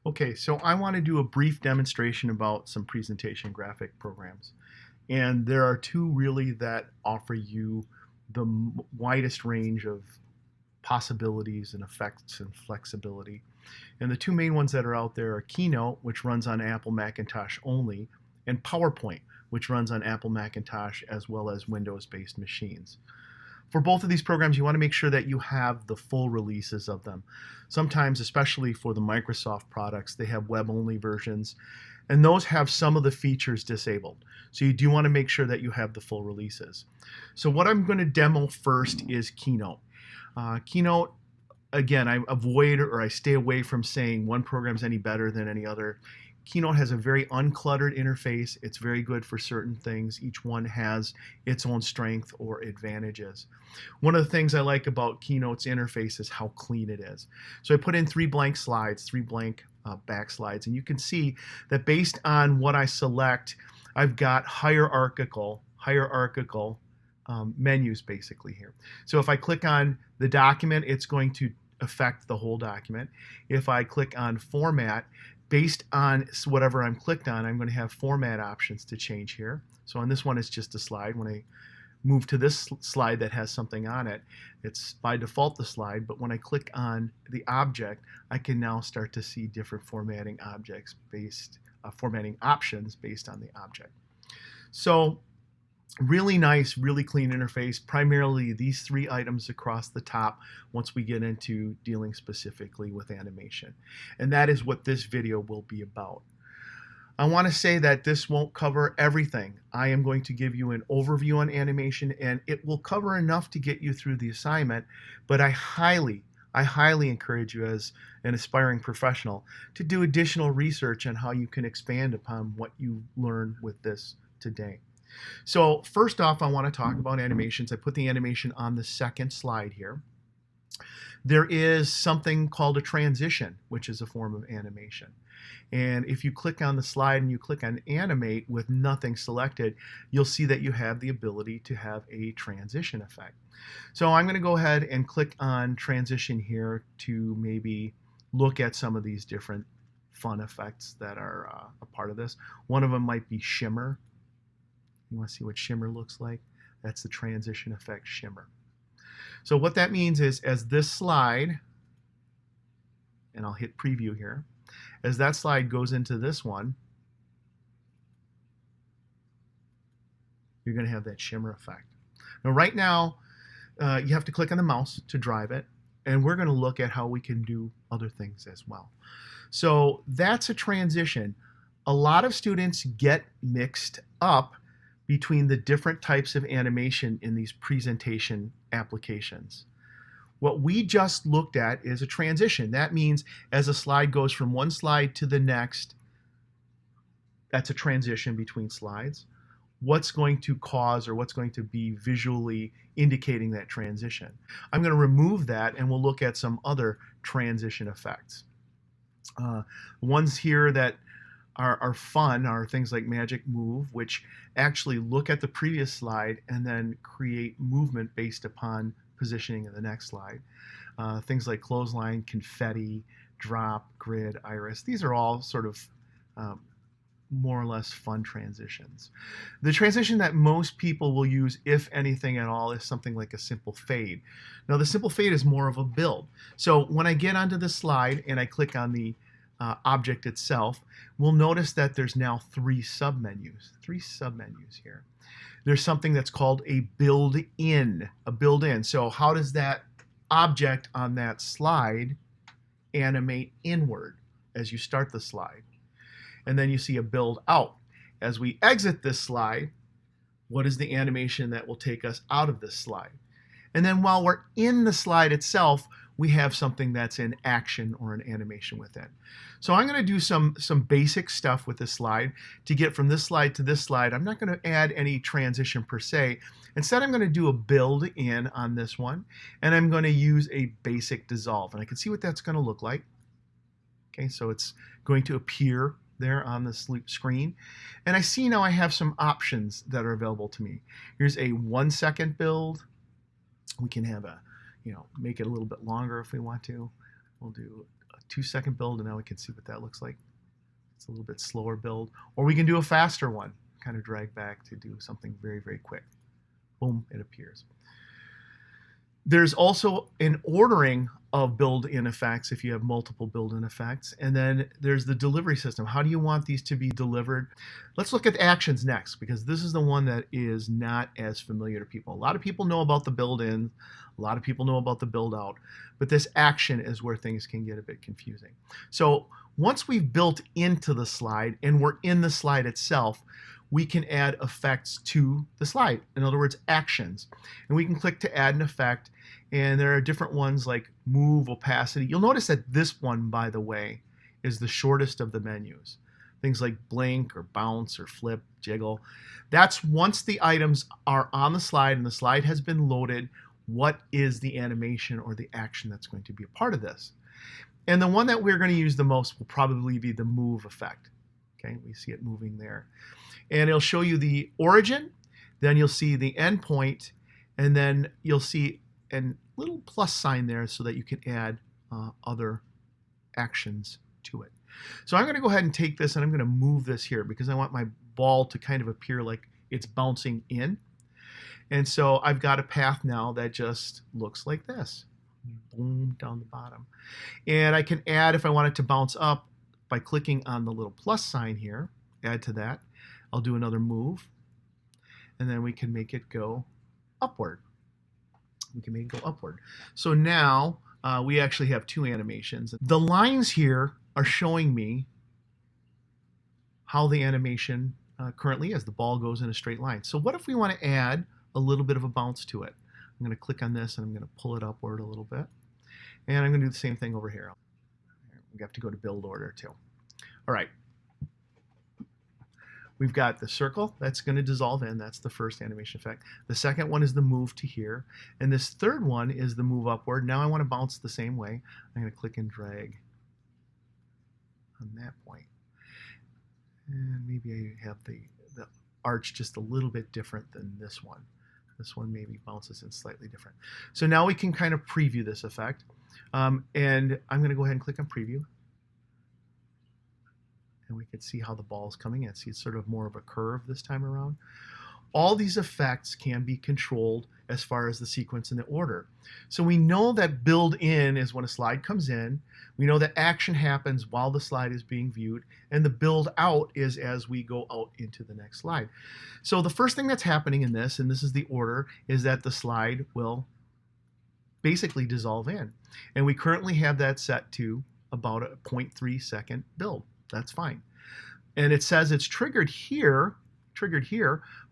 Okay, so I want to do a brief demonstration about some presentation graphic programs. And there are two really that offer you the widest range of possibilities and effects and flexibility. And the two main ones that are out there are Keynote, which runs on Apple Macintosh only, and PowerPoint, which runs on Apple Macintosh as well as Windows-based machines. For both of these programs, you want to make sure that you have the full releases of them. Sometimes, especially for the Microsoft products, they have web-only versions, and those have some of the features disabled. So you do want to make sure that you have the full releases. So what I'm going to demo first is Keynote. Keynote, again, I avoid or I stay away from saying one program's any better than any other. Keynote has a very uncluttered interface. It's very good for certain things. Each one has its own strength or advantages. One of the things I like about Keynote's interface is how clean it is. So I put in three blank slides, three blank back slides, and you can see that based on what I select, I've got hierarchical menus basically here. So if I click on the document, it's going to affect the whole document. If I click on format, based on whatever I'm clicked on, I'm going to have format options to change here. So on this one, it's just a slide. When I move to this slide that has something on it, it's by default the slide, but when I click on the object, I can now start to see different formatting options based on the object. So really nice, really clean interface, primarily these three items across the top once we get into dealing specifically with animation. And that is what this video will be about. I want to say that this won't cover everything. I am going to give you an overview on animation, and it will cover enough to get you through the assignment, but I highly encourage you as an aspiring professional to do additional research on how you can expand upon what you learn with this today. So first off, I want to talk about animations. I put the animation on the second slide here. There is something called a transition, which is a form of animation. And if you click on the slide and you click on animate with nothing selected, you'll see that you have the ability to have a transition effect. So I'm going to go ahead and click on transition here to maybe look at some of these different fun effects that are a part of this. One of them might be shimmer. You want to see what shimmer looks like? That's the transition effect shimmer. So what that means is as this slide, and I'll hit preview here, as that slide goes into this one, you're going to have that shimmer effect. Now right now, you have to click on the mouse to drive it, and we're going to look at how we can do other things as well. So that's a transition. A lot of students get mixed up between the different types of animation in these presentation applications. What we just looked at is a transition. That means as a slide goes from one slide to the next, that's a transition between slides. What's going to cause or what's going to be visually indicating that transition? I'm going to remove that and we'll look at some other transition effects. Ones here that are fun are things like magic move, which actually look at the previous slide and then create movement based upon positioning in the next slide. Things like clothesline, confetti, drop, grid, iris. These are all sort of more or less fun transitions. The transition that most people will use, if anything at all, is something like a simple fade. Now the simple fade is more of a build. So when I get onto the slide and I click on the object itself, we'll notice that there's now three submenus here. There's something that's called a build-in, So how does that object on that slide animate inward as you start the slide? And then you see a build out. As we exit this slide, what is the animation that will take us out of this slide? And then while we're in the slide itself, we have something that's in action or an animation within. So I'm going to do some basic stuff with this slide to get from this slide to this slide. I'm not going to add any transition per se. Instead, I'm going to do a build in on this one, and I'm going to use a basic dissolve. And I can see what that's going to look like. Okay, so it's going to appear there on the screen. And I see now I have some options that are available to me. Here's a 1 second build. We can have a, make it a little bit longer if we want to. We'll do a 2-second build, and now we can see what that looks like. It's a little bit slower build, or we can do a faster one, kind of drag back to do something very, very quick. Boom, it appears. There's also an ordering of build-in effects if you have multiple build-in effects. And then there's the delivery system. How do you want these to be delivered? Let's look at the actions next, because this is the one that is not as familiar to people. A lot of people know about the build-in. A lot of people know about the build-out. But this action is where things can get a bit confusing. So once we've built into the slide and we're in the slide itself, we can add effects to the slide. In other words, actions. And we can click to add an effect. And there are different ones like move, opacity. You'll notice that this one, by the way, is the shortest of the menus. Things like blink or bounce or flip, jiggle. That's once the items are on the slide and the slide has been loaded, what is the animation or the action that's going to be a part of this? And the one that we're going to use the most will probably be the move effect. Okay, we see it moving there. And it'll show you the origin, then you'll see the endpoint, and then you'll see a little plus sign there so that you can add other actions to it. So I'm going to go ahead and take this and I'm going to move this here because I want my ball to kind of appear like it's bouncing in. And so I've got a path now that just looks like this. Boom, down the bottom. And I can add, if I want it to bounce up, by clicking on the little plus sign here, add to that. I'll do another move, and then we can make it go upward. We can make it go upward. So now we actually have two animations. The lines here are showing me how the animation currently is. The ball goes in a straight line. So what if we want to add a little bit of a bounce to it? I'm going to click on this and I'm going to pull it upward a little bit. And I'm going to do the same thing over here. We have to go to build order too. All right. We've got the circle that's going to dissolve in. That's the first animation effect. The second one is the move to here. And this third one is the move upward. Now I want to bounce the same way. I'm going to click and drag on that point. And maybe I have the arch just a little bit different than this one. This one maybe bounces in slightly different. So now we can kind of preview this effect. And I'm going to go ahead and click on preview. And we can see how the ball is coming in. See, it's sort of more of a curve this time around. All these effects can be controlled as far as the sequence and the order. So we know that build in is when a slide comes in. We know that action happens while the slide is being viewed. And the build out is as we go out into the next slide. So the first thing that's happening in this, and this is the order, is that the slide will basically dissolve in. And we currently have that set to about a 0.3 second build. That's fine. And it says it's triggered here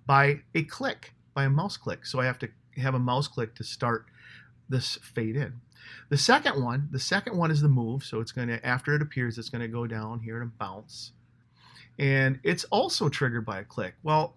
by a click, by a mouse click. So I have to have a mouse click to start this fade in. The second one is the move. So it's going to, after it appears, it's going to go down here and bounce. And it's also triggered by a click. Well,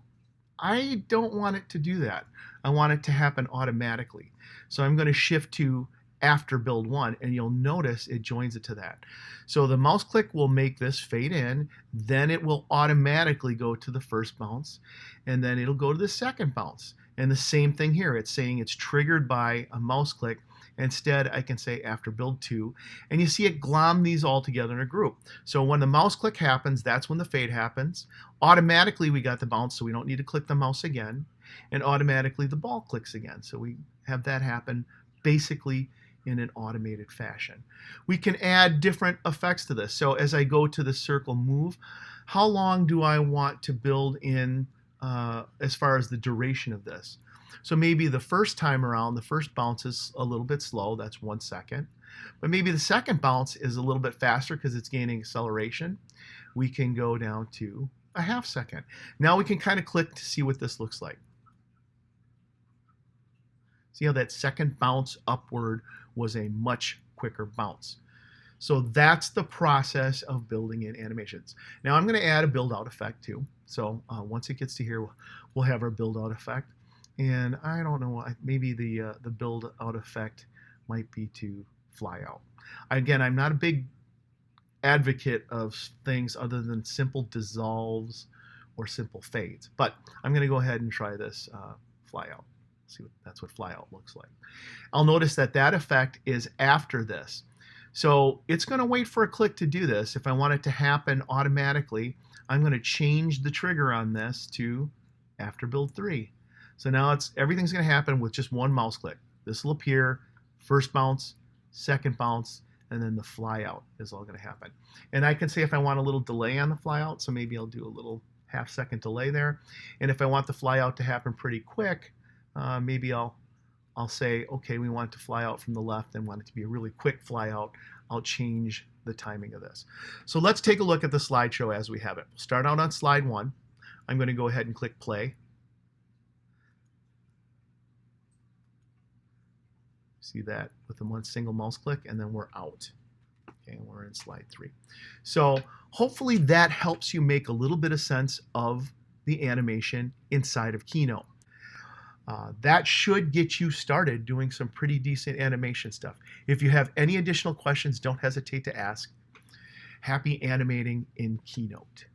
I don't want it to do that. I want it to happen automatically. So I'm going to shift to after build one, and you'll notice it joins it to that. So the mouse click will make this fade in, then it will automatically go to the first bounce, and then it'll go to the second bounce. And the same thing here, it's saying it's triggered by a mouse click. Instead, I can say after build two, and you see it glom these all together in a group. So when the mouse click happens, that's when the fade happens. Automatically, we got the bounce, so we don't need to click the mouse again, and automatically the ball clicks again. So we have that happen basically in an automated fashion. We can add different effects to this. So as I go to the circle move, how long do I want to build in as far as the duration of this? So maybe the first time around, the first bounce is a little bit slow, that's 1 second. But maybe the second bounce is a little bit faster because it's gaining acceleration. We can go down to a ½ second. Now we can kind of click to see what this looks like. See how that second bounce upward was a much quicker bounce. So that's the process of building in animations. Now I'm going to add a build out effect too. So once it gets to here, we'll have our build out effect. And I don't know, maybe the build out effect might be to fly out. Again, I'm not a big advocate of things other than simple dissolves or simple fades, but I'm going to go ahead and try this fly out. See, that's what fly out looks like. I'll notice that that effect is after this. So it's going to wait for a click to do this. If I want it to happen automatically, I'm going to change the trigger on this to after build 3. So now everything's going to happen with just one mouse click. This will appear, first bounce, second bounce, and then the fly out is all going to happen. And I can say if I want a little delay on the fly out, so maybe I'll do a little half-second delay there. And if I want the fly out to happen pretty quick, maybe I'll say, okay, we want it to fly out from the left and want it to be a really quick fly out. I'll change the timing of this. So let's take a look at the slideshow as we have it. We'll start out on slide 1. I'm going to go ahead and click play. See that with the one single mouse click, and then we're out. Okay, and we're in slide 3. So hopefully that helps you make a little bit of sense of the animation inside of Keynote. That should get you started doing some pretty decent animation stuff. If you have any additional questions, don't hesitate to ask. Happy animating in Keynote.